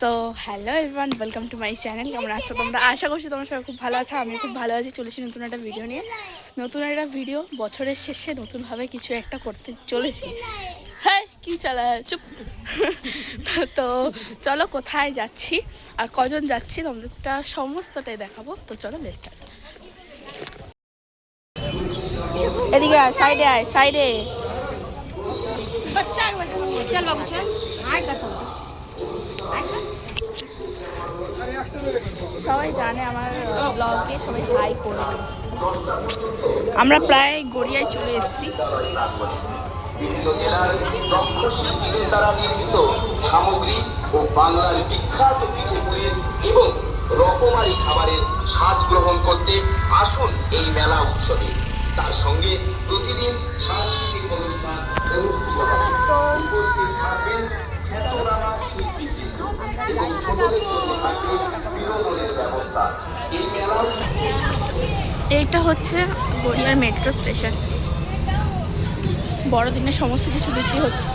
তো hello everyone, welcome to my channel. কেমন আছো তোমরা? আশা করছি তোমরা সবাই খুব ভালো আছো। আমি খুব ভালো আছি। চলেছি নতুন একটা ভিডিও নিয়ে। নতুন একটা ভিডিও, বছরের শেষে নতুনভাবে কিছু একটা করতে চলেছি। হ্যাঁ, কি চালা চুপ। তো চলো কোথায় যাচ্ছি আর কজন যাচ্ছি তোমাদেরটা সমস্তটাই দেখাবো। তো চলো লেটস স্টার্ট। এদিকে আয়, সাইডে আয়, সাইডে। চল বাবু চল। সবাই জানে আমার ব্লগে সবাই হাই করবে। আমরা প্রায় গড়িয়ায় চলে এসেছি। বিভিন্ন জেলার দক্ষ শিল্পীদের দ্বারা নির্মিত সামগ্রী ও বাংলার বিখ্যাত পিঠেপুলি এবং রকমারি খাবারের স্বাদ গ্রহণ করতে আসুন এই মেলা উৎসবে। তার সঙ্গে প্রতিদিন সাংস্কৃতিক অনুষ্ঠান অনুষ্ঠিত হবে। উপস্থিত থাকবেন খ্যাতনামা শিল্পীবৃন্দ এবং ছোটদের জন্য থাকবে বিনোদনের ব্যবস্থা। এই মেলা এইটা হচ্ছে গড়িয়ার মেট্রো স্টেশন। বড়দিনের সমস্ত কিছু বিক্রি হচ্ছে।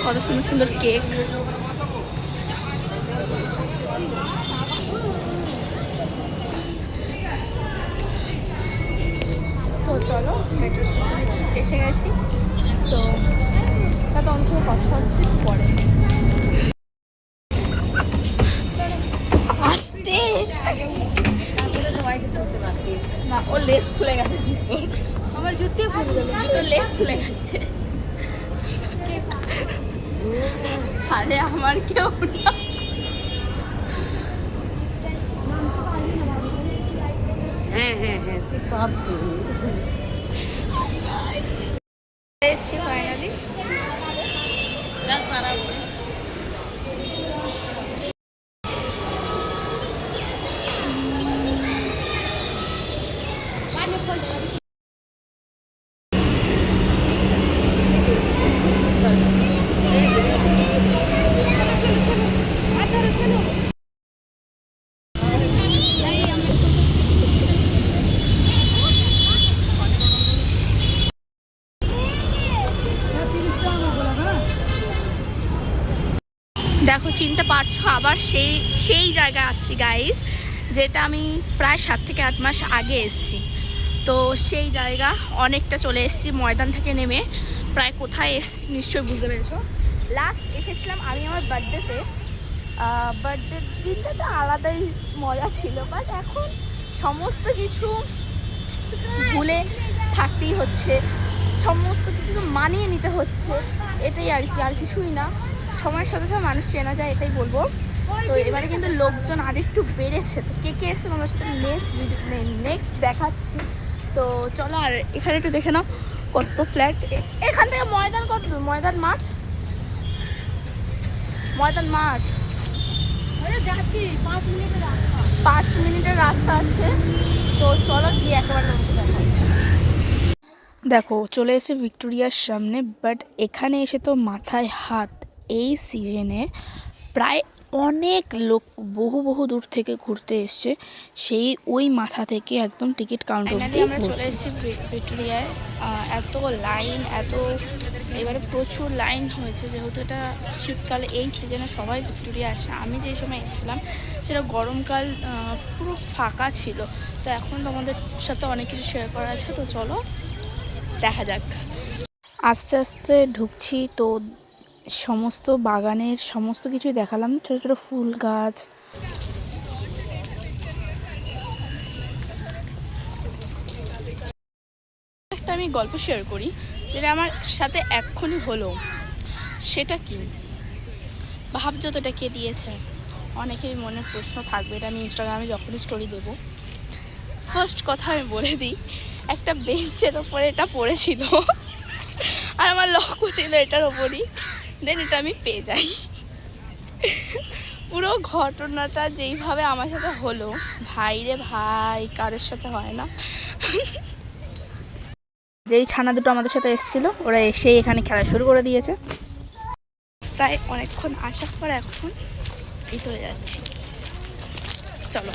কত সুন্দর সুন্দর কেক। তো চলো মেট্রো স্টেশনে এসে গেছি। তো সাথে অনেক সময় কথা হচ্ছে পরে। আসতে না, ও লেস খুলে গেছে জুতোর। আমার জুতো খুলে গেল, জুতোর লেস খুলে গেছে। আরে আমার কেউ না। হ্যাঁ হ্যাঁ হ্যাঁ, তুই সব এসছি ফাইনালি। দেখো, চিনতে পারছো, আবার সেই সেই জায়গায় আসছি গাইজ, যেটা আমি প্রায় 7 থেকে 8 মাস আগে এসেছি। তো সেই জায়গা অনেকটা চলে এসেছি ময়দান থেকে নেমে। প্রায় কোথায় এসছি নিশ্চয়ই বুঝতে পেরেছো। লাস্ট এসেছিলাম আমি আমার বার্থডেতে। বার্থডের দিনটা তো আলাদাই মজা ছিল, বাট এখন সমস্ত কিছু ভুলে থাকতেই হচ্ছে, সমস্ত কিছু মানিয়ে নিতে হচ্ছে। এটাই আর কি, আর কিছুই না। সময়ের সাথে সাথে মানুষ চেনা যায়, এটাই বলবো। তো এবারে কিন্তু লোকজন আর একটু বেড়েছে। তো কে কে এসছে তোমাদের সাথে নেক্সট দেখাচ্ছি। তো চলো, আর এখানে একটু দেখে নাও কত ফ্ল্যাট। এখান থেকে ময়দান কত দূর? ময়দান মাঠ যাচ্ছি, 5 মিনিটের রাস্তা আছে। তো চলো গিয়ে একেবারে দেখা হচ্ছে। দেখো চলে এসে ভিক্টোরিয়ার সামনে, বাট এখানে এসে তো মাথায় হাত। এই সিজনে প্রায় অনেক লোক বহু বহু দূর থেকে ঘুরতে এসছে, সেই ওই মাথা থেকে একদম টিকিট কাউন্টার অবধি আমরা চলে এসেছি ভিক্টোরিয়ায়। এত লাইন, এবারে প্রচুর লাইন হয়েছে, যেহেতু এটা শীতকালে এই সিজনে সবাই ভিক্টোরিয়া আসে। আমি যে সময় এসেছিলাম সেটা গরমকাল, পুরো ফাঁকা ছিল। তো এখন তোমাদের সাথে অনেক কিছু শেয়ার করা আছে। তো চলো দেখা যাক। আস্তে আস্তে ঢুকছি, তো সমস্ত বাগানের সমস্ত কিছুই দেখালাম। ছোটো ছোটো ফুল গাছ, একটা আমি গল্প শেয়ার করি যেটা আমার সাথে এক্ষুনি হলো। সেটা কি, ভাবযতটা কে দিয়েছে? অনেকেরই মনের প্রশ্ন থাকবে। এটা আমি ইনস্টাগ্রামে যখনই স্টোরি দেবো, ফার্স্ট কথা আমি বলে দিই, একটা বেঞ্চের ওপরে এটা পড়েছিল আর আমার লক্ষ্য ছিল এটার ওপরই। দেন এটা আমি পেয়ে যাই। পুরো ঘটনাটা যেইভাবে আমার সাথে হলো, ভাই রে ভাই, কারোর সাথে হয় না। যেই ছানা দুটো আমাদের সাথে এসেছিলো, ওরা এসেই এখানে খেলা শুরু করে দিয়েছে। প্রায় অনেকক্ষণ আসার পর এখন ভিতরে যাচ্ছি। চলো।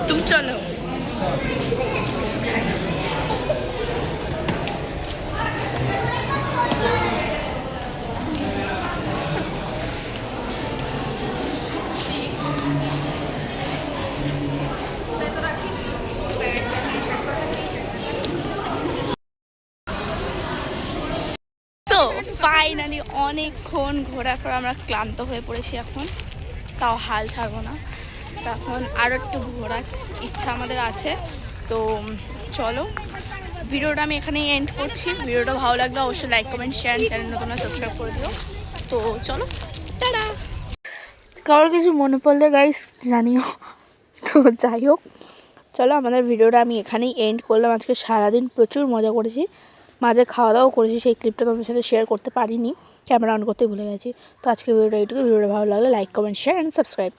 तुम चलो। তো ফাইনালি অনেকক্ষণ ঘোরার পর আমরা ক্লান্ত হয়ে পড়েছি এখন, তাও হাল ছাড়বো না। তো এখন আরও একটু ঘোরার ইচ্ছা আমাদের আছে। তো চলো, ভিডিওটা আমি এখানেই এন্ড করছি। ভিডিওটা ভালো লাগলে অবশ্যই লাইক কমেন্ট শেয়ার, চ্যানেল নতুন সাবস্ক্রাইব করে দিও। তো চলো, টাটা। কারোর কিছু মনে পড়লে গাইস জানিও। তো যাই হোক, চলো আমাদের ভিডিওটা আমি এখানেই এন্ড করলাম। আজকে সারাদিন প্রচুর মজা করেছি, মাঝে খাওয়া দাওয়াও করেছি, সেই ক্লিপটা তোমাদের সাথে শেয়ার করতে পারিনি, ক্যামেরা অন করতে ভুলে গেছি। তো আজকে ভিডিওটা এইটুকু। ভিডিওটা ভালো লাগলে like comment share and subscribe.